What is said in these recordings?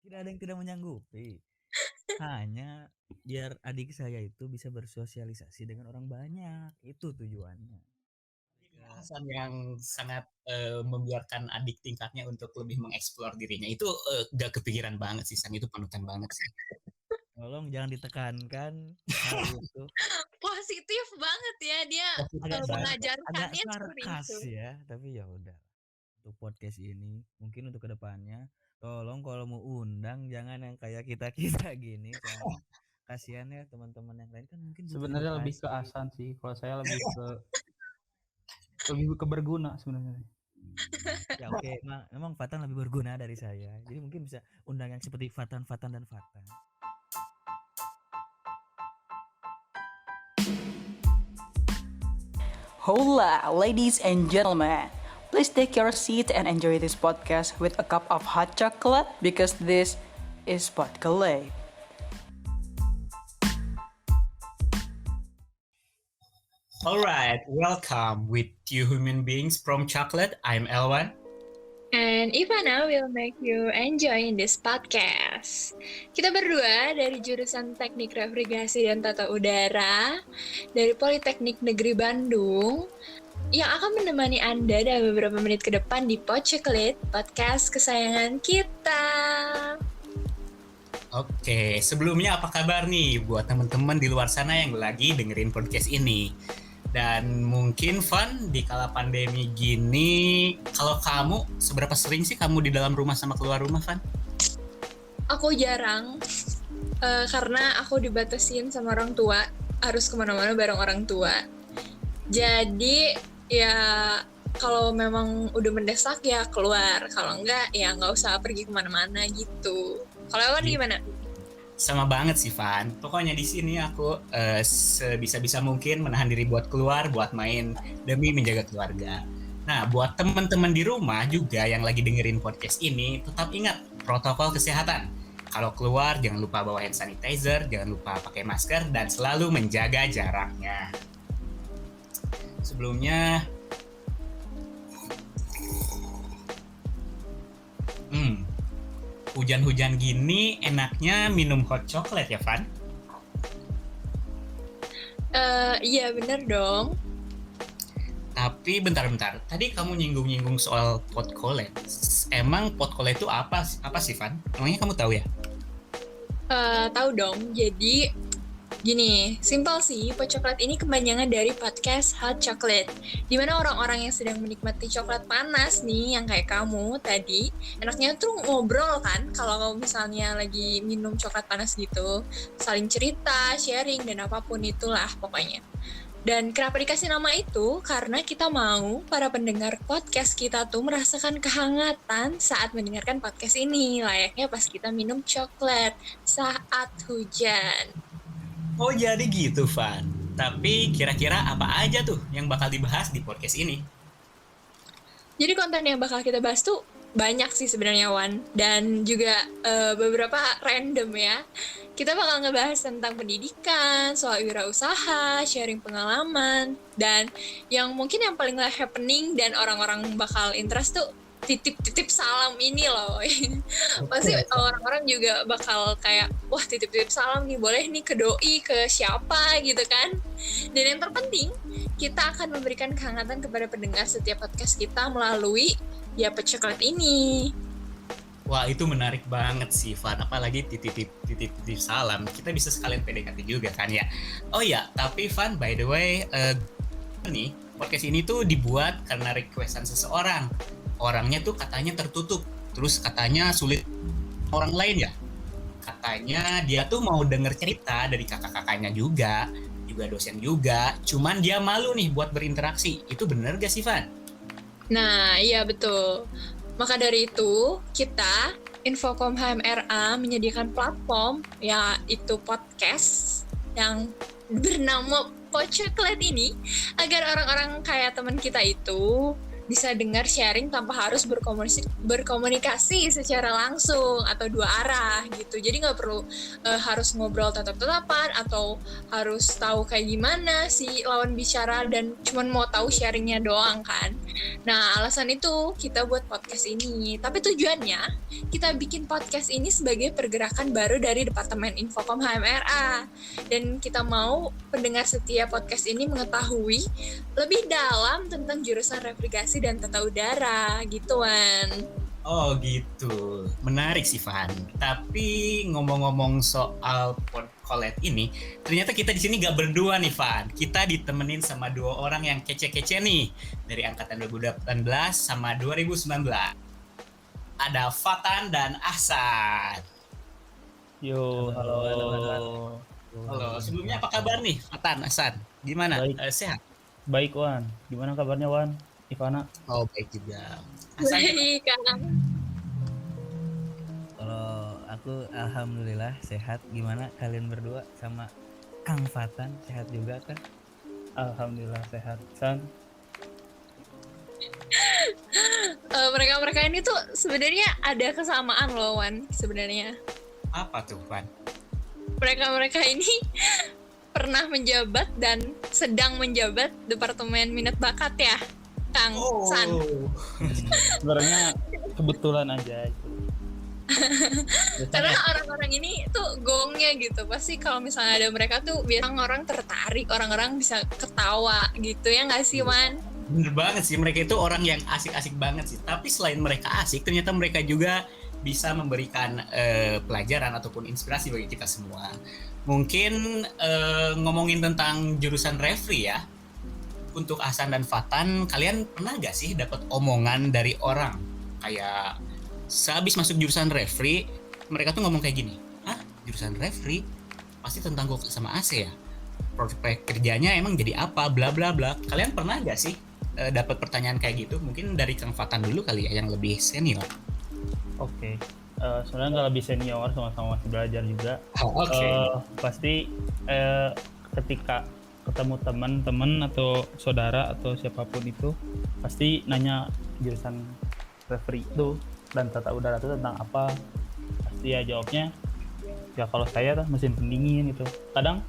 Tidak ada yang tidak menyanggupi. Hanya biar adik saya itu bisa bersosialisasi dengan orang banyak. Itu tujuannya. Alasan yang sangat membiarkan adik tingkatnya untuk lebih mengeksplor dirinya itu gak kepikiran banget sih San, itu panutan banget sih. Tolong jangan ditekankan hal itu. Positif banget ya dia Agak mengajarkannya seperti sarkas itu. ya, tapi ya udah. Untuk podcast ini mungkin untuk kedepannya tolong kalau mau undang jangan yang kayak kita gini, soalnya kasihan ya teman-teman yang lain kan mungkin butuh Sebenarnya lebih ke edukasi. Asan sih. Kalau saya lebih ke berguna sebenarnya. Ya oke, memang Fatan lebih berguna dari saya, jadi mungkin bisa undang yang seperti Fatan dan Fatan. Hola, ladies and gentlemen. Please take your seat and enjoy this podcast with a cup of hot chocolate because this is Podcast. Alright, welcome with you human beings from Chocolate. I'm Elwan. And Ivana will make you enjoy in this podcast. Kita berdua dari jurusan Teknik Refrigerasi dan Tata Udara dari Politeknik Negeri Bandung yang akan menemani Anda dalam beberapa menit ke depan di Podcast, podcast kesayangan kita. Oke, sebelumnya apa kabar nih buat teman-teman di luar sana yang lagi dengerin podcast ini? Dan mungkin Van, di kala pandemi gini, kalau kamu, seberapa sering sih kamu di dalam rumah sama keluar rumah, Van? Aku jarang, karena aku dibatasin sama orang tua, harus kemana-mana bareng orang tua. Jadi ya kalau memang udah mendesak ya keluar, kalau enggak ya nggak usah pergi kemana-mana gitu. Kalau Ewan gimana? Sama banget sih Van. Pokoknya di sini aku sebisa-bisa mungkin menahan diri buat keluar, buat main demi menjaga keluarga. Nah, buat teman-teman di rumah juga yang lagi dengerin podcast ini, tetap ingat protokol kesehatan. Kalau keluar jangan lupa bawa hand sanitizer, jangan lupa pakai masker dan selalu menjaga jaraknya. Sebelumnya hujan-hujan gini enaknya minum hot chocolate ya, Van? Iya bener dong. Tapi bentar-bentar, tadi kamu nyinggung-nyinggung soal pot collet. Emang pot collet itu apa sih, Van? Emangnya kamu tahu ya? Tahu dong. Jadi gini, simpel sih, pot coklat ini kepanjangan dari podcast Hot Chocolate, di mana orang-orang yang sedang menikmati coklat panas nih, yang kayak kamu tadi, enaknya tuh ngobrol kan, kalau misalnya lagi minum coklat panas gitu, saling cerita, sharing, dan apapun itulah pokoknya. Dan kenapa dikasih nama itu? Karena kita mau para pendengar podcast kita tuh merasakan kehangatan saat mendengarkan podcast ini, layaknya pas kita minum coklat saat hujan. Oh jadi gitu, Van. Tapi kira-kira apa aja tuh yang bakal dibahas di podcast ini? Jadi konten yang bakal kita bahas tuh banyak sih sebenarnya, Wan. Dan juga beberapa random ya. Kita bakal ngebahas tentang pendidikan, soal wirausaha, sharing pengalaman, dan yang mungkin yang paling happening dan orang-orang bakal interest tuh titip-titip salam ini loh. Pasti orang-orang juga bakal kayak, wah titip-titip salam nih, boleh nih ke doi, ke siapa gitu kan. Dan yang terpenting, kita akan memberikan kehangatan kepada pendengar setiap podcast kita melalui ya Coklat ini. Wah itu menarik banget sih, Van. Apalagi titip salam. Kita bisa sekalian PDKT juga kan ya. Oh ya, tapi Van, by the way, nih podcast ini tuh dibuat karena requestan seseorang. Orangnya tuh katanya tertutup, terus katanya sulit orang lain ya. Katanya dia tuh mau denger cerita dari kakak-kakaknya juga dosen juga, cuman dia malu nih buat berinteraksi. Itu bener gak sih, Van? Nah, iya betul. Maka dari itu, kita Infokom HMRA menyediakan platform, yaitu podcast yang bernama Coklat ini, agar orang-orang kayak teman kita itu bisa dengar sharing tanpa harus berkomunikasi secara langsung atau dua arah gitu. Jadi nggak perlu harus ngobrol tatap-tatapan atau harus tahu kayak gimana si lawan bicara dan cuman mau tahu sharingnya doang kan. Nah, alasan itu kita buat podcast ini. Tapi tujuannya kita bikin podcast ini sebagai pergerakan baru dari Departemen Infokom HMRA. Dan kita mau pendengar setia podcast ini mengetahui lebih dalam tentang jurusan refrigerasi dan tata udara gitu, Wan. Oh gitu, menarik sih Van. Tapi ngomong-ngomong soal podcast ini, ternyata kita di sini gak berdua nih Van. Kita ditemenin sama dua orang yang kece-kece nih dari angkatan 2018 sama 2019. Ada Fatan dan Ahsan. Yo, halo. Halo, sebelumnya apa kabar nih Fatan, Ahsan? Gimana? Baik. Sehat? Baik Wan, gimana kabarnya Wan? Ivana? Oh baik juga. Ahsan, Baik, Kang. Kalau aku alhamdulillah sehat. Gimana kalian berdua sama Kang Fatan, sehat juga kan? Alhamdulillah sehat. San? Mereka-mereka ini tuh sebenarnya ada kesamaan loh, Wan, sebenarnya. apa tuh Van? Mereka-mereka ini pernah menjabat dan sedang menjabat Departemen Minat Bakat ya, Kang San. Sebenarnya kebetulan aja itu. Karena orang-orang ini tuh gongnya gitu. Pasti kalau misalnya ada mereka tuh biar orang tertarik, orang-orang bisa ketawa gitu ya nggak sih, Wan? Bener banget sih, mereka itu orang yang asik-asik banget sih. Tapi selain mereka asik, ternyata mereka juga bisa memberikan pelajaran ataupun inspirasi bagi kita semua. Mungkin ngomongin tentang jurusan refri ya. Untuk Ahsan dan Fatan, kalian pernah gak sih dapat omongan dari orang kayak sehabis masuk jurusan refri, mereka tuh ngomong kayak gini, "Hah, jurusan refri pasti tentang kulkas sama AC ya? Prospek kerjanya emang jadi apa? Bla bla bla." Kalian pernah gak sih dapat pertanyaan kayak gitu? Mungkin dari Kang Fatan dulu kali ya, yang lebih senior. Oke. Sebenarnya nggak lebih senior, sama-sama masih belajar juga. Oke. Pasti ketika ketemu teman-teman atau saudara atau siapapun itu pasti nanya jurusan refri itu dan tata udara itu tentang apa. Pasti ya jawabnya ya kalau saya tuh mesin pendingin gitu. Kadang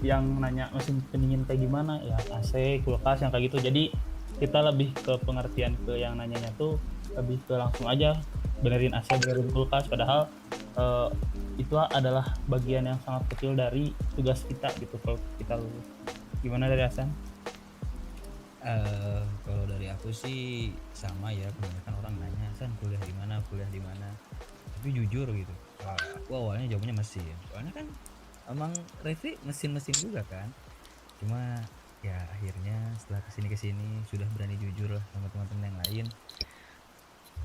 yang nanya mesin pendingin kayak gimana ya AC, kulkas yang kayak gitu. Jadi kita lebih ke pengertian ke yang nanyanya tuh lebih ke langsung aja benerin AC, benerin kulkas, padahal itu adalah bagian yang sangat kecil dari tugas kita gitu kalau kita lulus. Gimana dari Hasan? Kalau dari aku sih sama ya, kebanyakan orang nanya, "San, kuliah di mana? Kuliah di mana?" Tapi jujur gitu, aku awalnya jawabnya mesin. Soalnya kan emang refri mesin-mesin juga kan. Cuma ya akhirnya setelah kesini sudah berani jujur lah sama teman-teman yang lain.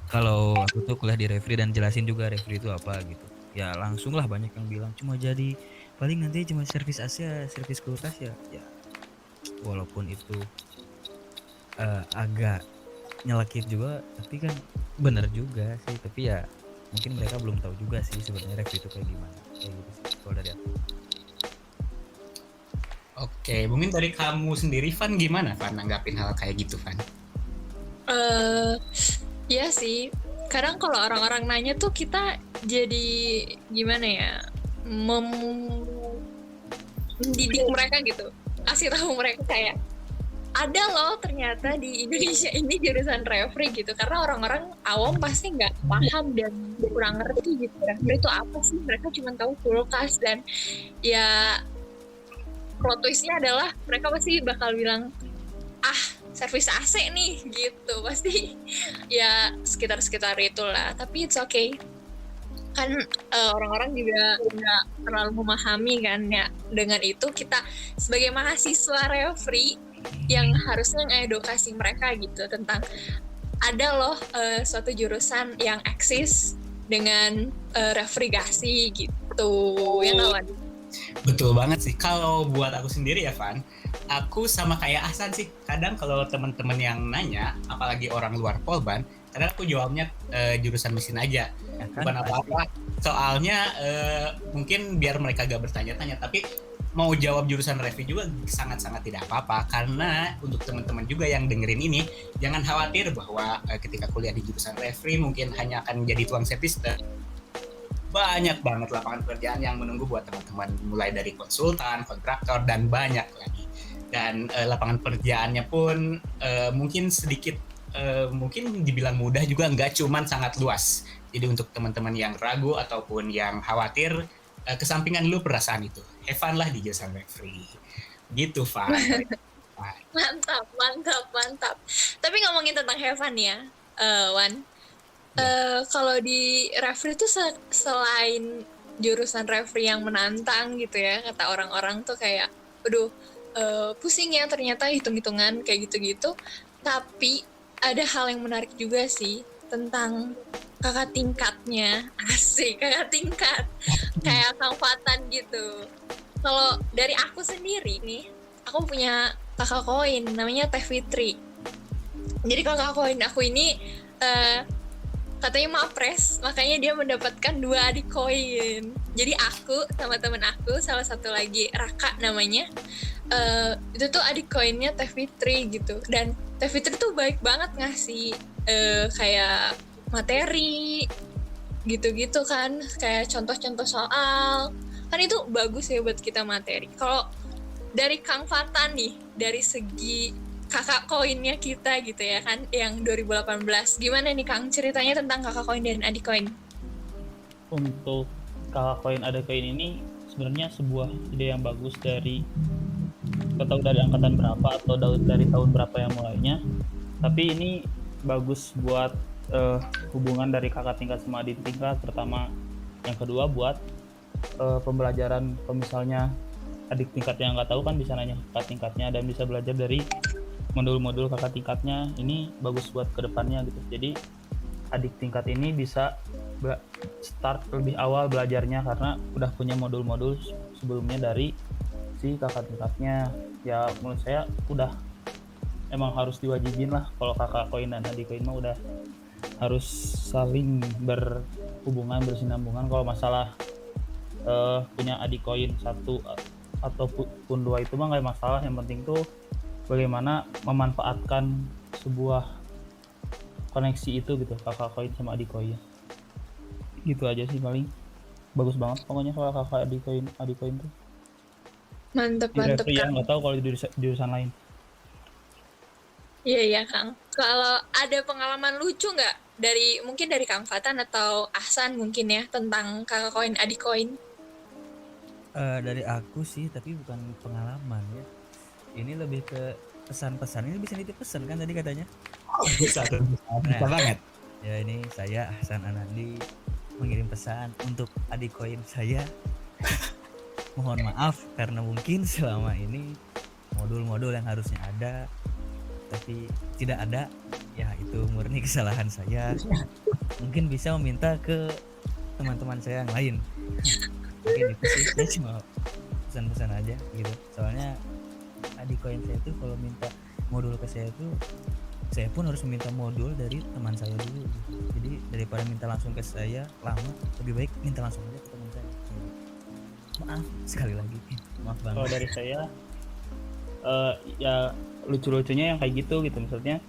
Kalau aku tuh kuliah di refri dan jelasin juga refri itu apa gitu. Ya langsung lah banyak yang bilang cuma jadi paling nanti cuma servis AC ya, servis kulkas ya. Ya walaupun itu agak nyelekit juga, tapi kan bener juga sih. Tapi ya mungkin mereka belum tahu juga sih sebenarnya refri itu kayak gimana. Kayak gitu sih kalau dari aku. Oke, mungkin dari kamu sendiri Van gimana Van nanggapin hal kayak gitu Van? Ya sih, kadang kalau orang-orang nanya tuh kita jadi gimana ya, mendidik mereka gitu, kasih tahu mereka kayak ada loh ternyata di Indonesia ini jurusan refri gitu, karena orang-orang awam pasti nggak paham dan kurang ngerti gitu refri itu apa sih, mereka cuma tahu kulkas dan ya plot twistnya adalah mereka pasti bakal bilang servis AC nih gitu, pasti ya sekitar itulah. Tapi it's okay kan, orang-orang juga nggak terlalu memahami kan ya. Dengan itu kita sebagai mahasiswa refri yang harusnya ngedukasi mereka gitu tentang ada loh suatu jurusan yang eksis dengan refrigerasi gitu. Ya nggak, Wan? Betul banget sih. Kalau buat aku sendiri ya Van, aku sama kayak Ahsan sih. Kadang kalau teman-teman yang nanya, apalagi orang luar Polban, kadang aku jawabnya jurusan mesin aja. Ya kan, Bukan apa-apa. Soalnya mungkin biar mereka gak bertanya-tanya, tapi mau jawab jurusan refi juga sangat-sangat tidak apa-apa, karena untuk teman-teman juga yang dengerin ini jangan khawatir bahwa ketika kuliah di jurusan refi mungkin hanya akan menjadi tuang servis. Banyak banget lapangan pekerjaan yang menunggu buat teman-teman, mulai dari konsultan, kontraktor, dan banyak lagi. Dan lapangan pekerjaannya pun mungkin sedikit mungkin dibilang mudah juga, nggak cuman sangat luas. Jadi untuk teman-teman yang ragu ataupun yang khawatir, kesampingan dulu perasaan itu. Have fun lah di jurusan referee. Gitu, Van. Mantap. Tapi ngomongin tentang have fun ya, Wan. Kalau di referee tuh selain jurusan referee yang menantang gitu ya, kata orang-orang tuh kayak, aduh, pusing ya ternyata hitung-hitungan kayak gitu-gitu. Tapi ada hal yang menarik juga sih tentang kakak tingkatnya. Asik, kakak tingkat. Kayak Kang Fatan gitu. Kalau dari aku sendiri nih, aku punya kakak koin namanya Teh Fitri. Jadi kakak koin aku ini katanya mapres, makanya dia mendapatkan 2 adik koin. Jadi aku sama temen aku, salah satu lagi Raka namanya, itu tuh adik koinnya Teh Fitri gitu. Dan Teh Fitri tuh baik banget ngasih kayak materi gitu-gitu kan, kayak contoh-contoh soal. Kan itu bagus ya buat kita materi. Kalau dari Kang Fatan nih, dari segi kakak koinnya kita gitu ya kan, yang 2018. Gimana nih Kang ceritanya tentang kakak koin dan adik koin? Untuk kakak koin adik koin ini sebenarnya sebuah ide yang bagus dari, nggak tahu dari angkatan berapa atau dari tahun berapa yang mulainya, tapi ini bagus buat hubungan dari kakak tingkat sama adik tingkat pertama. Yang kedua buat pembelajaran, kalau misalnya adik tingkat yang nggak tahu kan bisa nanya kakak tingkatnya dan bisa belajar dari modul-modul kakak tingkatnya. Ini bagus buat kedepannya gitu. Jadi adik tingkat ini bisa start lebih awal belajarnya karena udah punya modul-modul sebelumnya dari si kakak tingkatnya. Ya menurut saya udah emang harus diwajibin lah, kalau kakak koin dan adik koin mah udah harus saling berhubungan, bersinambungan. Kalau masalah punya adik koin 1 ataupun 2 itu mah nggak masalah, yang penting tuh bagaimana memanfaatkan sebuah koneksi itu gitu, kakak koin sama adik koin. Gitu aja sih paling. Bagus banget pokoknya kalau kakak adik koin tuh. Mantep Di Kang. ya nggak tahu kalau di jurusan lain. Iya Kang. Kalau ada pengalaman lucu nggak mungkin dari Kang Fatan atau Ahsan mungkin ya tentang kakak koin adik koin? Dari aku sih, tapi bukan pengalaman ya. Ini lebih ke pesan-pesan. Ini bisa nitip pesan kan tadi katanya? Bisa banget. Ya ini saya Ahsan Anandi mengirim pesan untuk adik koin saya. Mohon maaf karena mungkin selama ini modul-modul yang harusnya ada tapi tidak ada, ya itu murni kesalahan saya. Mungkin bisa meminta ke teman-teman saya yang lain. Mungkin itu sih, saya cuma pesan-pesan aja gitu. Soalnya adik koin saya tuh kalau minta modul ke saya tuh, saya pun harus meminta modul dari teman saya dulu gitu. Jadi daripada minta langsung ke saya lama, lebih baik minta langsung aja ke teman saya. Maaf sekali lagi, maaf banget. Kalau dari saya ya lucu-lucunya yang kayak gitu maksudnya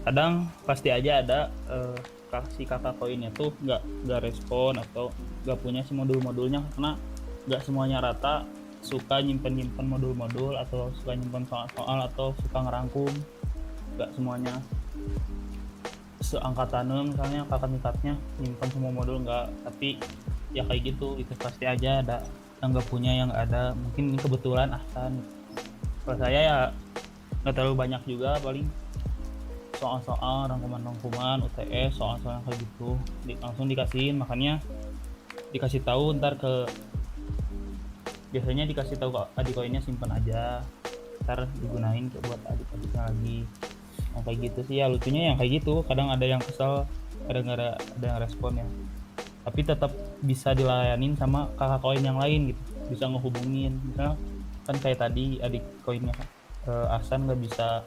kadang pasti aja ada si kakak koinnya tuh nggak respon atau nggak punya si modul-modulnya karena nggak semuanya rata suka nyimpen modul-modul atau suka nyimpen soal-soal atau suka ngerangkum. Nggak semuanya seangkatannya misalnya kakak tingkatnya nyimpen semua modul, nggak. Tapi ya kayak gitu, itu pasti aja ada yang nggak punya, yang ada mungkin ini kebetulan Ahsan. Kalau saya ya nggak terlalu banyak juga, paling soal-soal rangkuman UTS, soal-soal yang kayak gitu langsung dikasihin. Makanya dikasih tahu ntar biasanya dikasih tahu adik koinnya simpan aja, ntar digunain buat adik-adiknya lagi. Yang kayak gitu sih ya, lucunya yang kayak gitu. Kadang ada yang kesel, kadang ada yang respon ya, tapi tetap bisa dilayanin sama kakak koin yang lain gitu, bisa ngehubungin. Misalnya kan kayak tadi adik koinnya Ahsan nggak bisa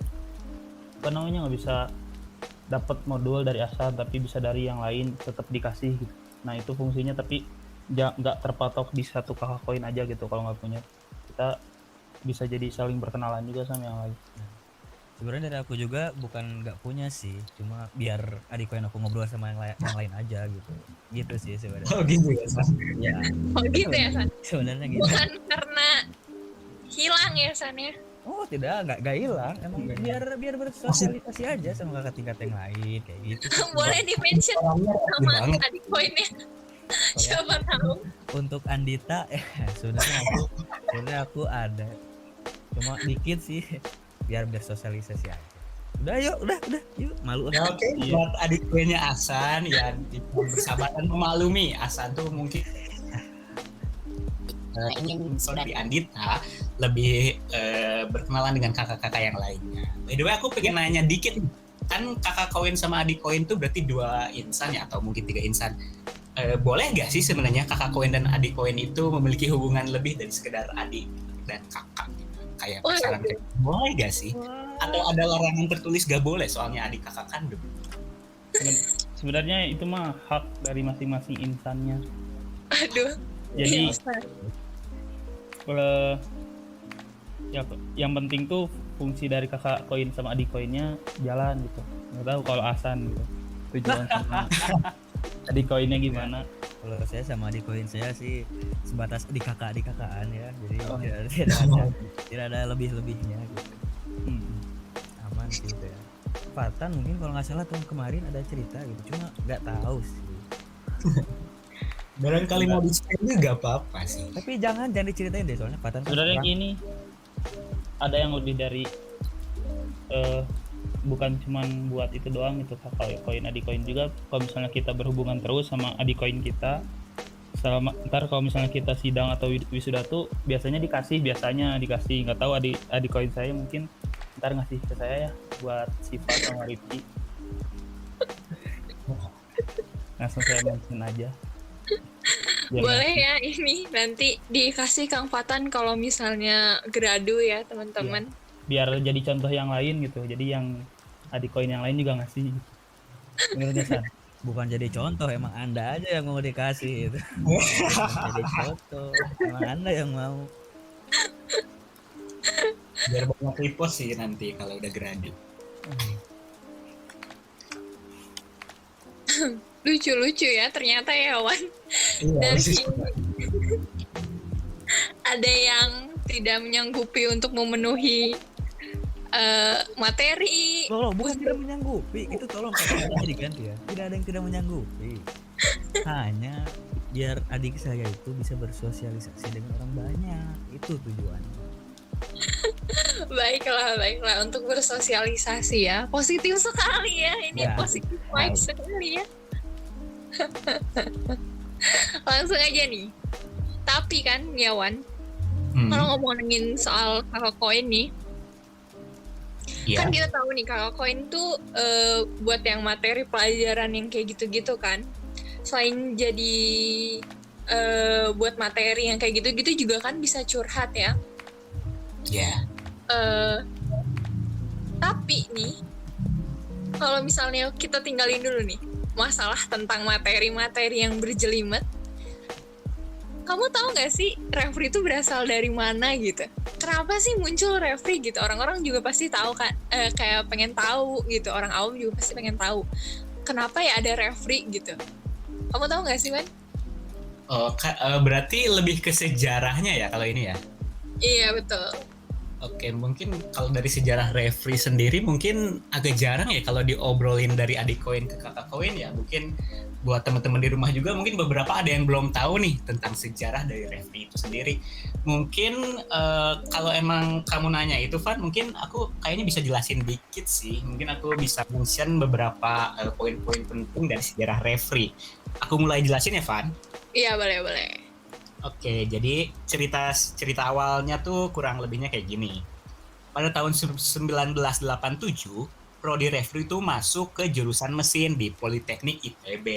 dapat modul dari Ahsan, tapi bisa dari yang lain, tetap dikasih gitu. Nah itu fungsinya, tapi nggak terpatok di satu kakak koin aja gitu kalau nggak punya. kita bisa jadi saling berkenalan juga sama yang lain. Sebenarnya dari aku juga bukan nggak punya sih, cuma biar adik koin aku ngobrol sama yang lain aja gitu. Gitu sih sebenarnya. Oh gitu ya, San. Ya, Oh gitu ya San? sebenarnya gitu. Bukan karena hilang ya San ya? Oh tidak, nggak hilang. Emang biar bersosialisasi aja sama kakak tingkat yang lain kayak gitu. Boleh di-mention Orangnya rajin sama banget. adik koinnya. Siapa tahu. Untuk Andita, sebenarnya aku ada, cuma dikit sih, biar bersosialisasi aja. Udah yuk malu. Ya, oke, buat adik kuenya Asan yang bersabar dan memaklumi. Asan tuh mungkin ingin saudari Andita lebih berkenalan dengan kakak-kakak yang lainnya. By the way, aku pengen nanya dikit nih. Kan kakak koin sama adik koin tuh berarti 2 insan ya, atau mungkin 3 insan. Boleh nggak sih sebenarnya kakak koin dan adik koin itu memiliki hubungan lebih dari sekedar adik dan kakak gitu? Kayak Oh, pacaran iya. kayak boleh nggak sih? Atau ada larangan tertulis gak boleh soalnya adik kakak kandung? Sebenarnya itu mah hak dari masing-masing insannya. Aduh. Jadi Iya, San. ya yang penting tuh fungsi dari kakak koin sama adik koinnya jalan gitu. Nggak tahu kalau Asan gitu tujuan sama adik koinnya gimana. Kalau saya sama adik koin saya sih sebatas adik kakaan ya, jadi Oh. tidak ada lebihnya gitu. Aman sih gitu ya. Fatan mungkin kalau nggak salah tahun kemarin ada cerita gitu, cuma nggak tahu sih. Barangkali mau diceritain juga gak apa-apa sih. Tapi jangan diceritain deh, soalnya Fatan kan Sebenarnya orang- gini, ada yang lebih dari bukan cuman buat itu doang gitu, kakak koin adik koin juga. Kalau misalnya kita berhubungan terus sama adik koin kita, selama ntar kalau misalnya kita sidang atau wisuda tuh biasanya dikasih nggak tahu adik koin saya mungkin ntar ngasih ke saya ya buat sifat sama Rifki. Langsung saya mention aja. Biar Boleh ya ini nanti dikasih Kang Fatan kalau misalnya gradu ya teman-teman. biar jadi contoh yang lain gitu, jadi yang adik koin yang lain juga ngasih. Bener nggak, San? bukan jadi contoh, emang Anda aja yang mau dikasih itu. Bukan jadi contoh, emang Anda yang mau. Biar banyak repost sih nanti kalau udah gradu. Lucu-lucu ya ternyata ya Wan. Dari ada yang tidak menyanggupi untuk memenuhi materi. Loh, bukan tidak menyanggupi, itu tolong kata-katanya diganti ya. Tidak ada yang tidak menyanggupi. Hanya biar adik saya itu bisa bersosialisasi dengan orang banyak, itu tujuannya. Baiklah untuk bersosialisasi ya. Positif sekali ya ini, Ya. positif vibes sekali ya. Langsung aja nih. Tapi kan ya Wan, kalau ngomongin soal kakak koin nih, Iya. kan kita tahu nih kakak koin tuh buat yang materi pelajaran yang kayak gitu-gitu kan. Selain jadi buat materi yang kayak gitu-gitu juga kan bisa curhat ya. Iya. Tapi nih, kalau misalnya kita tinggalin dulu nih masalah tentang materi-materi yang berjelimet, kamu tahu nggak sih referee itu berasal dari mana gitu? Kenapa sih muncul referee gitu? Orang-orang juga pasti tahu kan, kayak pengen tahu gitu. Orang awam juga pasti pengen tahu kenapa ya ada referee gitu. Kamu tahu nggak sih, Wan? Oh, berarti lebih ke sejarahnya ya kalau ini ya. Iya betul. Oke, mungkin kalau dari sejarah referee sendiri mungkin agak jarang ya kalau diobrolin dari adik koin ke kakak koin ya. Mungkin buat teman-teman di rumah juga mungkin beberapa ada yang belum tahu nih tentang sejarah dari referee itu sendiri. Mungkin kalau emang kamu nanya itu Van, mungkin aku kayaknya bisa jelasin dikit sih. Mungkin aku bisa mention beberapa poin-poin penting dari sejarah referee. Aku mulai jelasin ya Van. Iya boleh. Oke, jadi cerita awalnya tuh kurang lebihnya kayak gini. Pada tahun 1987, prodi referee itu masuk ke jurusan mesin di Politeknik ITB.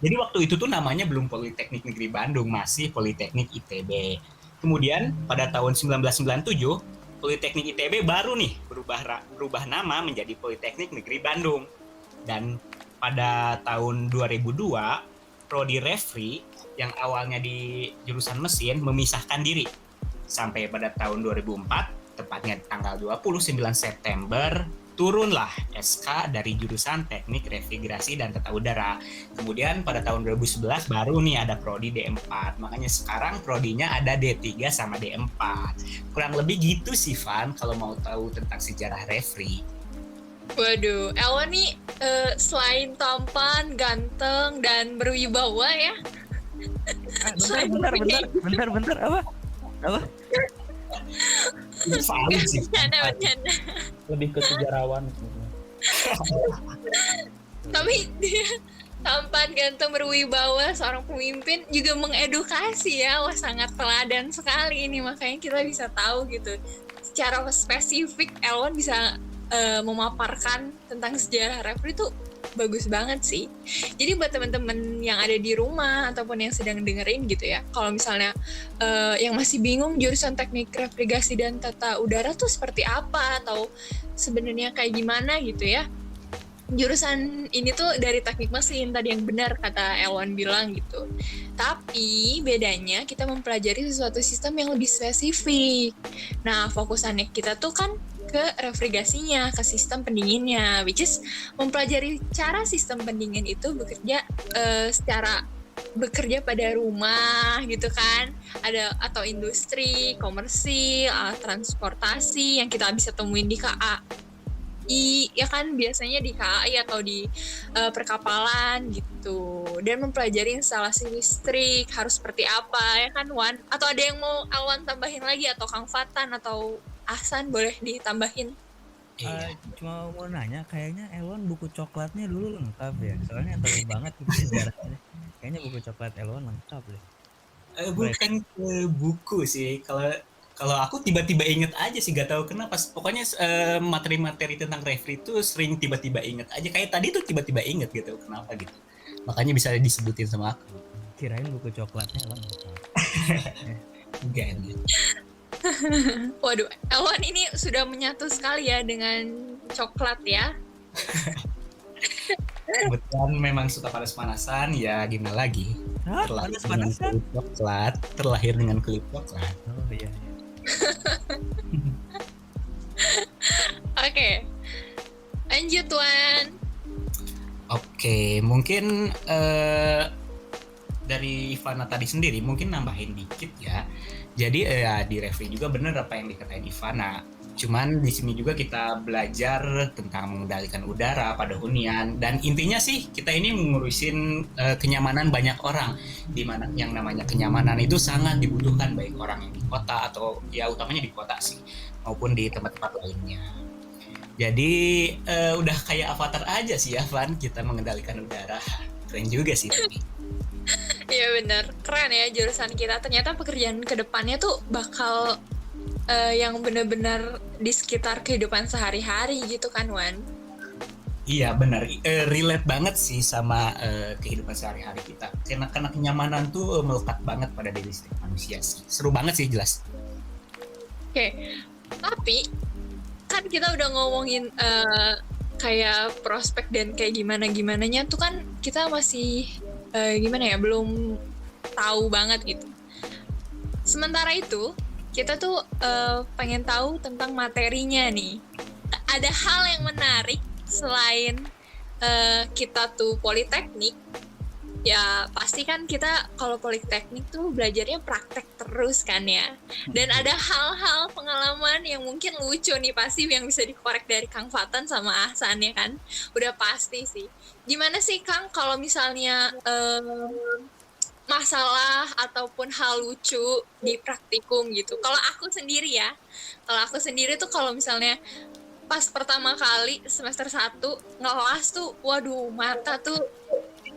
Jadi waktu itu tuh namanya belum Politeknik Negeri Bandung, masih Politeknik ITB. Kemudian pada tahun 1997, Politeknik ITB baru nih berubah nama menjadi Politeknik Negeri Bandung. Dan pada tahun 2002, prodi referee yang awalnya di jurusan mesin memisahkan diri sampai pada tahun 2004, tepatnya tanggal 29 September, turunlah SK dari jurusan Teknik Refrigerasi dan Tata Udara. Kemudian pada tahun 2011 baru nih ada prodi D4. Makanya sekarang prodinya ada D3 sama D4. Kurang lebih gitu sih Van kalau mau tahu tentang sejarah refri. Waduh, Elwan nih selain tampan, ganteng, dan berwibawa ya. Bentar, apa? Valid sih. Bercanda. Lebih ke sejarawan Tapi dia tampan, ganteng, berwibawa, seorang pemimpin juga mengedukasi ya. Wah, sangat teladan sekali ini. Makanya kita bisa tahu gitu. Secara spesifik, Elwan bisa memaparkan tentang sejarah refri itu bagus banget sih. Jadi buat teman-teman yang ada di rumah ataupun yang sedang dengerin gitu ya, kalau misalnya yang masih bingung jurusan teknik refrigerasi dan tata udara tuh seperti apa atau sebenarnya kayak gimana gitu ya, jurusan ini tuh dari teknik mesin tadi yang benar kata Elwan bilang gitu. Tapi bedanya kita mempelajari sesuatu sistem yang lebih spesifik. Nah, fokusannya kita tuh kan ke refrigerasinya, ke sistem pendinginnya, which is mempelajari cara sistem pendingin itu bekerja pada rumah gitu kan, ada atau industri, komersil, transportasi yang kita bisa temuin di KAI ya kan, biasanya di KAI atau di perkapalan gitu, dan mempelajari instalasi listrik harus seperti apa ya kan Wan, atau ada yang mau Alwan tambahin lagi atau Kang Fatan atau Ahsan boleh ditambahin. Cuma mau nanya, kayaknya Elwan buku coklatnya dulu lengkap ya, soalnya tahu banget gitu sejarahnya. Kayaknya buku coklat Elwan lengkap deh. Bukan ke buku sih, kalau aku tiba-tiba inget aja sih, gak tahu kenapa. Pokoknya materi-materi tentang refri itu sering tiba-tiba inget aja. Kayak tadi tuh tiba-tiba inget gitu, kenapa gitu. Makanya bisa disebutin sama aku. Kirain buku coklatnya Elwan lengkap. Enggak. Waduh, Elwan ini sudah menyatu sekali ya dengan coklat ya. Kebetulan memang suka panas-panasan, ya gimana lagi. Panas-panasan? Coklat, terlahir dengan kulit coklat. Oh iya. Oke, lanjut Wan. Oke, mungkin dari Ivana tadi sendiri mungkin nambahin dikit ya. Jadi di refri juga bener apa yang dikatain Ivana. Cuman di sini juga kita belajar tentang mengendalikan udara pada hunian, dan intinya sih kita ini mengurusin kenyamanan banyak orang, di mana yang namanya kenyamanan itu sangat dibutuhkan baik orang yang di kota atau ya utamanya di kota sih, maupun di tempat-tempat lainnya. Jadi udah kayak avatar aja sih ya Van, kita mengendalikan udara. Keren juga sih tapi. Iya bener, keren ya jurusan kita. Ternyata pekerjaan kedepannya tuh bakal yang benar-benar di sekitar kehidupan sehari-hari gitu kan Wan. Iya benar, relate banget sih sama kehidupan sehari-hari kita. Karena kenyamanan tuh melekat banget pada diri setiap manusia sih. Seru banget sih, jelas. Oke, tapi kan kita udah ngomongin kayak prospek dan kayak gimana-gimananya tuh kan kita masih gimana ya, belum tahu banget gitu. Sementara itu kita tuh pengen tahu tentang materinya nih. Ada hal yang menarik selain kita tuh politeknik, ya pasti kan kita kalau politeknik tuh belajarnya praktek terus kan ya. Dan ada hal-hal pengalaman yang mungkin lucu nih pasti yang bisa dikorek dari Kang Fatan sama Ahsan ya kan. Udah pasti sih. Gimana sih Kang kalau misalnya masalah ataupun hal lucu di praktikum gitu. Kalau aku sendiri tuh kalau misalnya pas pertama kali semester 1 ngelas tuh, waduh mata tuh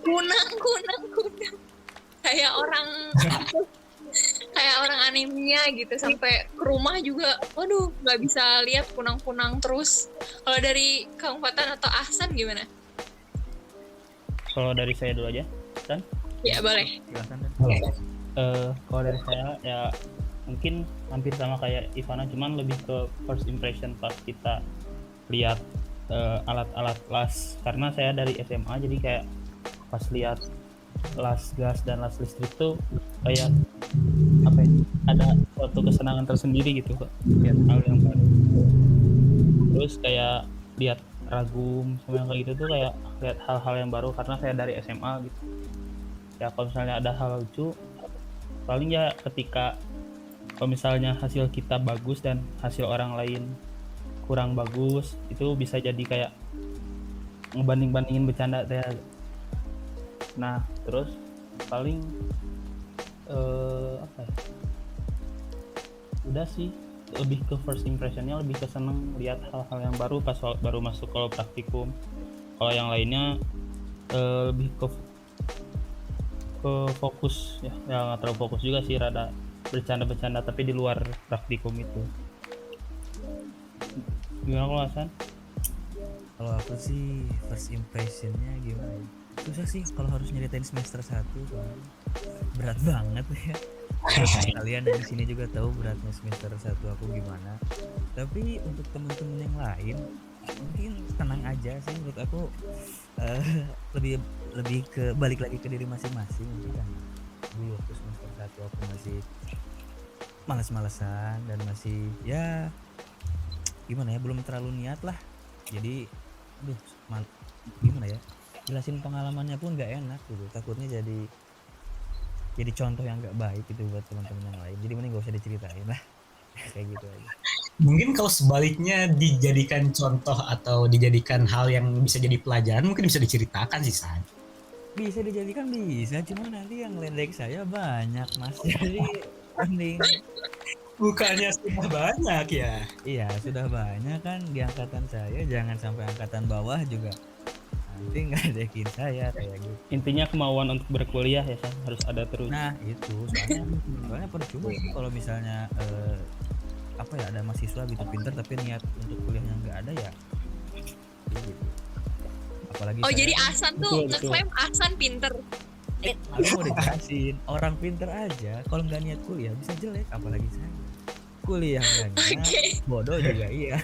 kunang. Kayak orang anemia gitu, sampai ke rumah juga, waduh nggak bisa lihat kunang-kunang terus. Kalau dari Kang Fatan atau Ahsan gimana? Kalau dari saya dulu aja, kan? Ya boleh. Silakan. Kalau dari saya ya mungkin hampir sama kayak Ivana, cuman lebih ke first impression pas kita lihat alat-alat las, karena saya dari SMA jadi kayak pas lihat las gas dan las listrik tuh kayak apa ya, ada suatu kesenangan tersendiri gitu Kak, lihat hal yang baru. Terus kayak lihat ragum sama yang kayak gitu tuh kayak lihat hal-hal yang baru karena saya dari SMA gitu. Ya kalau misalnya ada hal lucu paling ya ketika kalau misalnya hasil kita bagus dan hasil orang lain kurang bagus itu bisa jadi kayak ngebanding-bandingin bercanda teh. Nah terus paling apa ya, udah sih lebih ke first impressionnya, lebih ke seneng lihat hal-hal yang baru pas baru masuk kalau praktikum. Kalau yang lainnya lebih ke fokus ya nggak terlalu fokus juga sih, rada bercanda-bercanda tapi di luar praktikum itu. Gimana kalau Hasan? Kalau aku sih first impressionnya gimana ya, susah sih kalau harus nyeritain semester 1 soalnya berat banget ya. Kalian yang di sini juga tahu beratnya semester 1 aku gimana. Tapi untuk temen-temen yang lain mungkin tenang aja sih menurut aku. Lebih ke balik lagi ke diri masing-masing. Mungkin kan dulu waktu semester 1 aku masih malas-malesan dan masih ya gimana ya, belum terlalu niat lah. Jadi gimana ya, jelasin pengalamannya pun nggak enak gitu, takutnya jadi contoh yang nggak baik gitu buat teman-teman yang lain. Jadi mending gak usah diceritain lah. Kayak gitu aja. Mungkin kalau sebaliknya dijadikan contoh atau dijadikan hal yang bisa jadi pelajaran mungkin bisa diceritakan sih San. Bisa dijadikan bisa, cuma nanti yang ledek saya banyak mas. Jadi mending Bukannya sudah banyak ya. iya sudah banyak kan di angkatan saya, jangan sampai angkatan bawah juga nanti ngeledekin saya kayak gitu. Intinya kemauan untuk berkuliah ya San, harus ada terus. Nah itu soalnya percuma sih kalau misalnya apa ya, ada mahasiswa gitu pinter tapi niat untuk kuliahnya nggak ada ya gitu. Apalagi Oh saya jadi kan, Ahsan tuh Betul. ngeklaim Ahsan pinter. aku mau dijelasin, orang pinter aja kalau nggak niat kuliah bisa jelek, apalagi saya kuliah nggak niat, bodoh juga iya.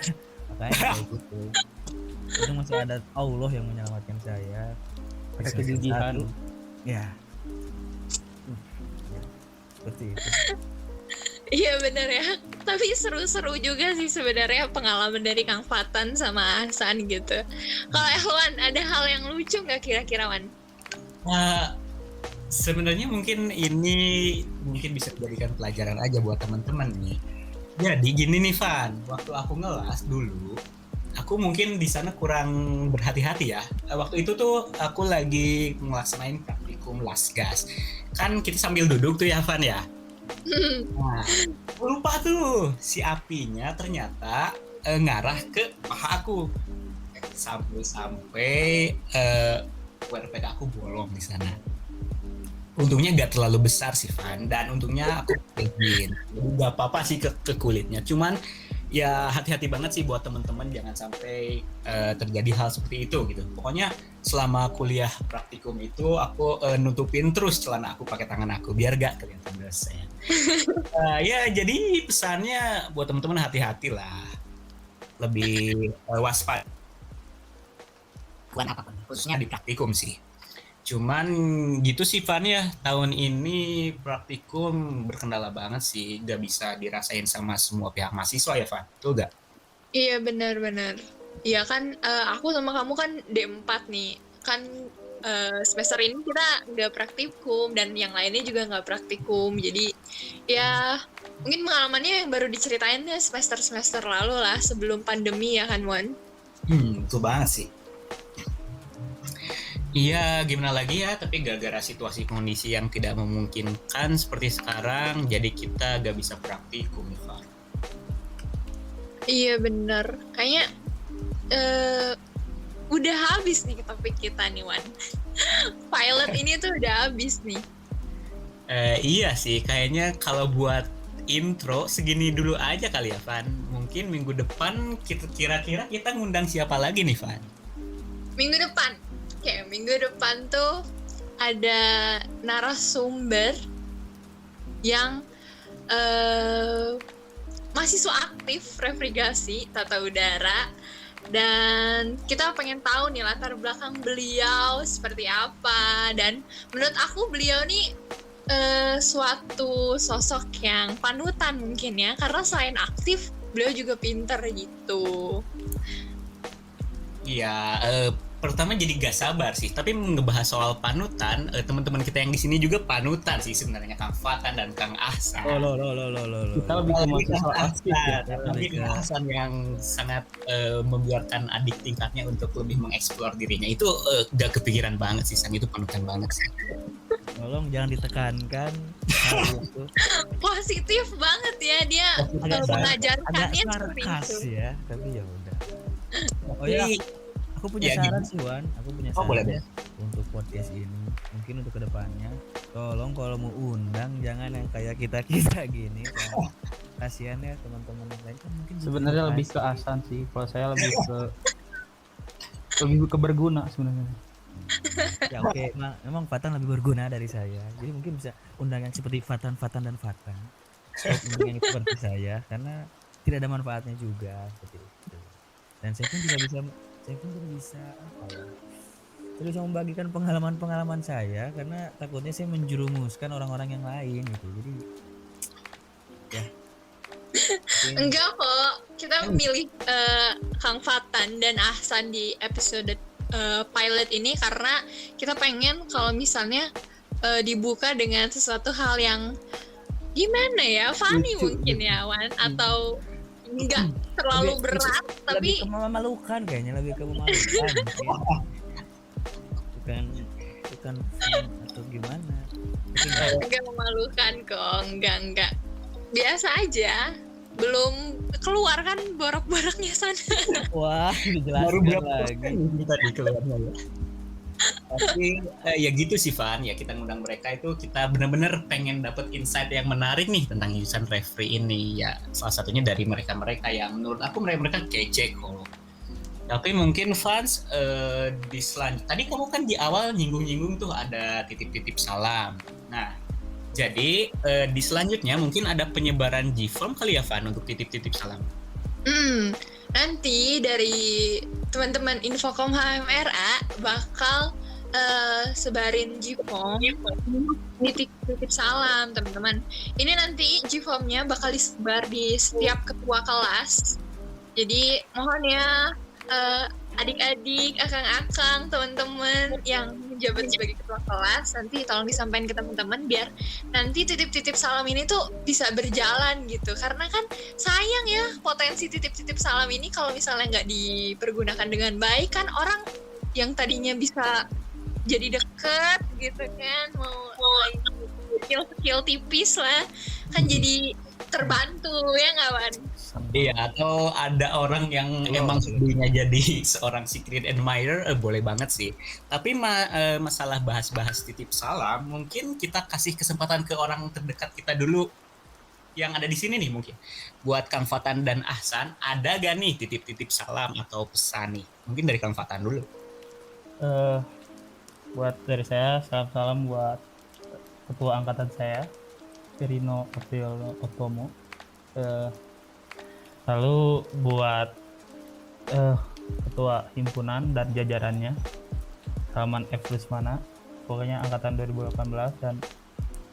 Makanya kayak gitu. Itu masih ada Allah yang menyelamatkan saya. Ada kegigihan. Ya. Ya, seperti itu. Iya bener ya. Tapi seru-seru juga sih sebenarnya pengalaman dari Kang Fatan sama Ahsan gitu. Kalau Ehwan ada hal yang lucu nggak kira-kira Wan? Sebenarnya mungkin ini bisa dijadikan pelajaran aja buat teman-teman nih. Jadi gini nih Van, waktu aku ngelas dulu, aku mungkin di sana kurang berhati-hati ya. Waktu itu tuh aku lagi ngelaksanain praktikum lasgas. Kan kita sambil duduk tuh ya Van ya. Nah, aku lupa tuh si apinya ternyata ngarah ke paha aku. Sampai WRPK aku bolong di sana. Untungnya nggak terlalu besar sih Van, dan untungnya aku clean, jadi nggak apa-apa sih ke kulitnya. Cuman ya hati-hati banget sih buat teman-teman, jangan sampai terjadi hal seperti itu gitu. Pokoknya selama kuliah praktikum itu aku nutupin terus celana aku pakai tangan aku biar nggak kelihatan dosen. Ya jadi pesannya buat teman-teman hati-hati lah, lebih waspada bukan apapun, khususnya di praktikum sih. Cuman gitu sih Van ya, tahun ini praktikum berkendala banget sih, gak bisa dirasain sama semua pihak mahasiswa ya Van, betul gak? Iya benar-benar. Iya kan aku sama kamu kan D4 nih. Kan semester ini kita nggak praktikum dan yang lainnya juga nggak praktikum. Jadi ya mungkin pengalamannya yang baru diceritain ya semester-semester lalu lah sebelum pandemi ya kan Wan? Betul banget sih. Iya, gimana lagi ya, tapi gara-gara situasi kondisi yang tidak memungkinkan seperti sekarang, jadi kita gak bisa praktikum, Ivan. Iya bener, kayaknya udah habis nih topik kita nih Wan. Pilot ini tuh udah habis nih. Iya sih, kayaknya kalau buat intro segini dulu aja kali ya, Van. Mungkin minggu depan kira-kira kita ngundang siapa lagi nih, Van? Minggu depan tuh ada narasumber yang mahasiswa aktif refrigasi tata udara, dan kita pengen tahu nih latar belakang beliau seperti apa. Dan menurut aku beliau nih suatu sosok yang panutan mungkin ya, karena selain aktif beliau juga pinter gitu. Iya, pertama jadi gak sabar sih. Tapi ngebahas soal panutan, teman-teman kita yang di sini juga panutan sih sebenarnya, Kang Fatan dan Kang Ahsan. Lo. Kita lebih ke mahasiswa aktif ya. Tapi Kang Ahsan yang sangat membiarkan adik tingkatnya untuk lebih mengeksplor dirinya. Itu udah kepikiran banget sih, San. Itu panutan banget sih. Tolong jangan ditekankan hal itu. Positif banget ya dia mengajarkannya seperti sarkas itu. ya, tapi ya udah. Oh ya, aku punya Ya, saran gitu. sih Wan, aku punya Oh, boleh, saran ya untuk podcast ini. Mungkin untuk kedepannya, tolong kalau mau undang jangan yang kayak kita gini. Karena kasihan ya teman-teman yang lain kan mungkin Sebenarnya butuh lebih ke inspirasi. Asan sih. Kalau saya lebih ke berguna sebenarnya. Ya oke, memang Fatan lebih berguna dari saya. Jadi mungkin bisa undang yang seperti Fatan dan Fatan. Stop undang yang seperti saya karena tidak ada manfaatnya juga seperti itu. Dan saya pun tidak bisa apa ya? Tidak bisa membagikan pengalaman saya karena takutnya saya menjerumuskan orang-orang yang lain gitu. Jadi ya. mungkin- Enggak kok, kita milih Kang Fatan dan Ahsan di episode pilot ini karena kita pengen kalau misalnya dibuka dengan sesuatu hal yang gimana ya, funny Lucu, mungkin lucu. ya Wan, atau enggak terlalu Lebih- berat lebih tapi ke memalukan kayaknya, lebih ke memalukan bukan fun atau gimana. Tapi enggak memalukan kok, enggak biasa aja, belum keluar kan borok-boroknya sana. wah Baru dijelaskan berapa lagi. ini tadi keluarnya ya. Tapi ya gitu sih Van, ya kita ngundang mereka itu kita benar-benar pengen dapet insight yang menarik nih tentang jurusan referee ini ya. Salah satunya dari mereka-mereka yang menurut aku mereka kece kok. Tapi mungkin fans di tadi kamu kan di awal nyinggung-nyinggung tuh ada titip-titip salam. Nah, jadi di selanjutnya mungkin ada penyebaran G-form kali ya Van untuk titip-titip salam. Nanti dari teman-teman Infokom HMRA bakal sebarin G-form titip salam teman-teman. Ini nanti G-formnya bakal disebar di setiap ketua kelas. Jadi mohon ya adik-adik, akang-akang, teman-teman yang menjabat sebagai ketua kelas, nanti tolong disampaikan ke teman-teman biar nanti titip-titip salam ini tuh bisa berjalan gitu. Karena kan sayang ya potensi titip-titip salam ini kalau misalnya nggak dipergunakan dengan baik kan orang yang tadinya bisa jadi deket gitu kan, mau skill tipis lah kan jadi terbantu ya nggak Wan? Iya, atau ada orang yang emang hobinya jadi seorang secret admirer, boleh banget sih. Tapi masalah bahas-bahas titip salam, mungkin kita kasih kesempatan ke orang terdekat kita dulu yang ada di sini nih mungkin. Buat Kang Fatan dan Ahsan, ada gak nih titip-titip salam atau pesan nih? Mungkin dari Kang Fatan dulu. Buat dari saya salam-salam buat ketua angkatan saya Pirino April Otomo. Lalu buat ketua himpunan dan jajarannya Salman F. Rusmana, pokoknya angkatan 2018, dan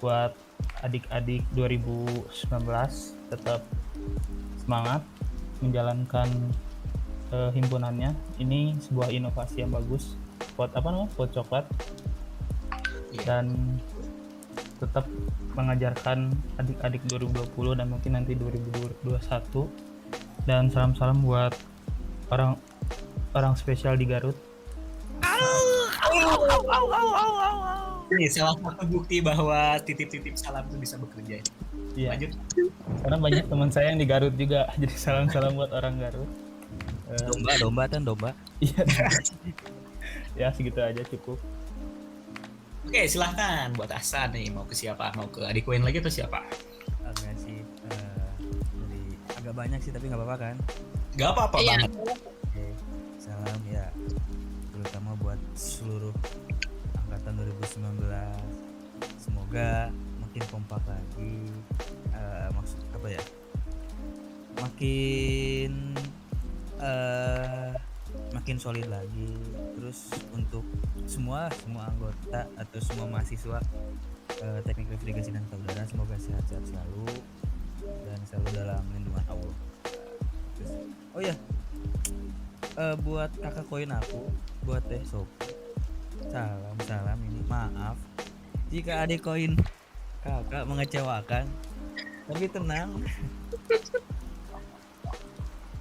buat adik-adik 2019 tetap semangat menjalankan himpunannya. Ini sebuah inovasi yang bagus buat buat coklat, dan tetap mengajarkan adik-adik 2020 dan mungkin nanti 2021. Dan salam-salam buat orang spesial di Garut. Ini salah satu bukti bahwa titip-titip salam itu bisa bekerja. Iya, Lanjut. karena banyak teman saya yang di Garut juga. Jadi salam-salam buat orang Garut. Domba. Iya. Ya segitu aja cukup. Oke, silahkan buat Ahsan nih, mau ke siapa? Mau ke adik Wayne lagi atau siapa? Enggak sih, jadi agak banyak sih tapi nggak apa-apa kan. Gak apa-apa Iya. banget. Oke, salam ya terutama buat seluruh angkatan 2019. Semoga makin kompak lagi, maksud apa ya? Makin solid lagi. Terus untuk semua anggota atau semua mahasiswa teknik refrigerasi dan tata udara semoga sehat-sehat selalu dan selalu dalam lindungan Allah. Terus, oh ya, buat kakak koin aku, buat Teh Sophie, salam ini, maaf jika adik koin kakak mengecewakan, tapi tenang,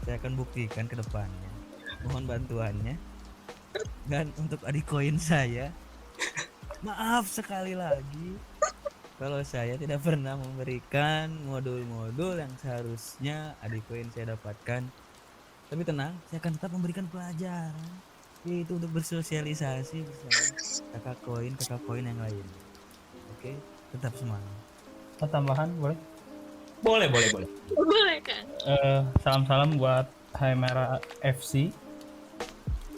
saya akan buktikan ke depannya. Mohon bantuannya. Dan untuk adik koin saya, maaf sekali lagi kalau saya tidak pernah memberikan modul-modul yang seharusnya adik koin saya dapatkan. Tapi tenang, saya akan tetap memberikan pelajaran, yaitu untuk bersosialisasi bersama kakak koin yang lain. Oke, tetap semangat. Tambahan boleh? Boleh. Boleh kan? Salam-salam buat HMRA FC,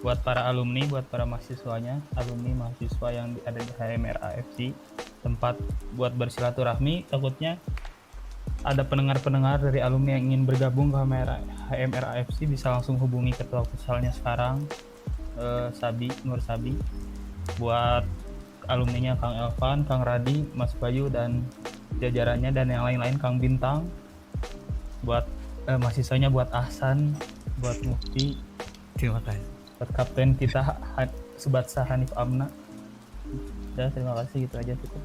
buat para alumni, buat para mahasiswanya, alumni mahasiswa yang ada di HMRA FC, tempat buat bersilaturahmi. Takutnya ada pendengar-pendengar dari alumni yang ingin bergabung ke HMRA FC, bisa langsung hubungi ketua futsal-nya sekarang, Nur Sabi. Buat alumninya Kang Elvan, Kang Radi, Mas Bayu dan jajarannya dan yang lain-lain, Kang Bintang. Buat mahasiswanya, buat Ahsan, buat Mufti, Terima kasih. buat kapten kita Subatsa Hanif Amna. Udah, terima kasih, gitu aja cukup.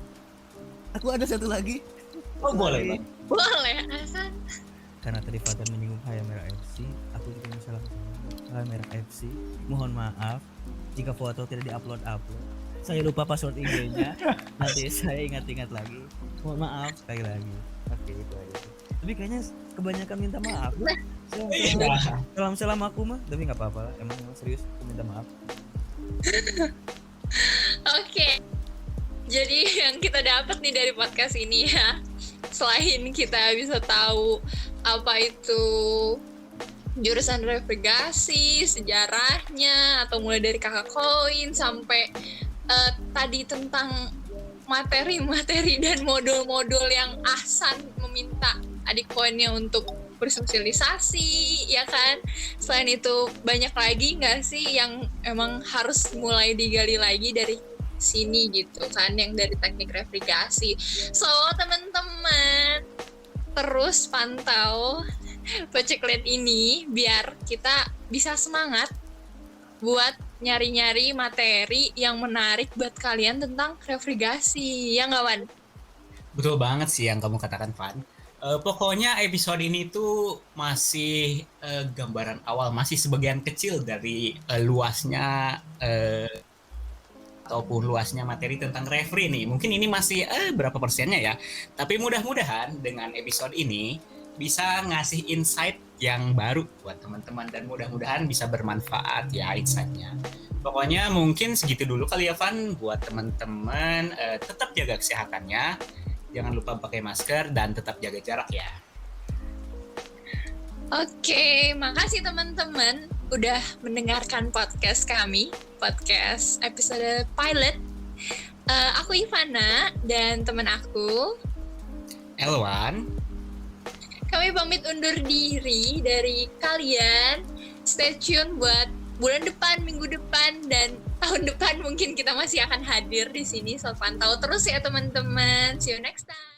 Aku ada satu lagi. Oh boleh Bang. Boleh, Hasan. Karena tadi Fadlan menyinggung HMRA FC, aku juga mau salam HMRA FC. Mohon maaf jika foto tidak diupload. Saya lupa password IG-nya. Nanti saya ingat-ingat lagi. Mohon maaf sekali lagi. Oke, itu aja. Tapi kayaknya kebanyakan minta maaf. Salam aku mah, tapi nggak apa-apa lah. Emang serius aku minta maaf. Oke. Jadi yang kita dapat nih dari podcast ini ya, selain kita bisa tahu apa itu jurusan refrigerasi, sejarahnya, atau mulai dari kakak koin sampai tadi tentang materi-materi dan modul-modul yang Ahsan meminta adik koinnya untuk bersosialisasi, ya kan? Selain itu banyak lagi nggak sih yang emang harus mulai digali lagi dari sini gitu kan, yang dari teknik refrigerasi. So teman-teman terus pantau Poceklet ini biar kita bisa semangat buat nyari-nyari materi yang menarik buat kalian tentang refrigerasi, ya nggak Wan? Betul banget sih yang kamu katakan, Van. Pokoknya episode ini tuh masih gambaran awal, masih sebagian kecil dari luasnya ataupun luasnya materi tentang refri nih. Mungkin ini masih berapa persennya ya. Tapi mudah-mudahan dengan episode ini bisa ngasih insight yang baru buat teman-teman dan mudah-mudahan bisa bermanfaat ya insight-nya. Pokoknya mungkin segitu dulu kali ya Van, buat teman-teman tetap jaga kesehatannya. Jangan lupa pakai masker dan tetap jaga jarak ya. Oke, makasih teman-teman udah mendengarkan podcast kami, podcast episode pilot. Aku Ivana dan teman aku Elwan. Kami pamit undur diri dari kalian. Stay tune buat bulan depan, minggu depan, dan tahun depan mungkin kita masih akan hadir di sini. So pantau terus ya teman-teman. See you next time.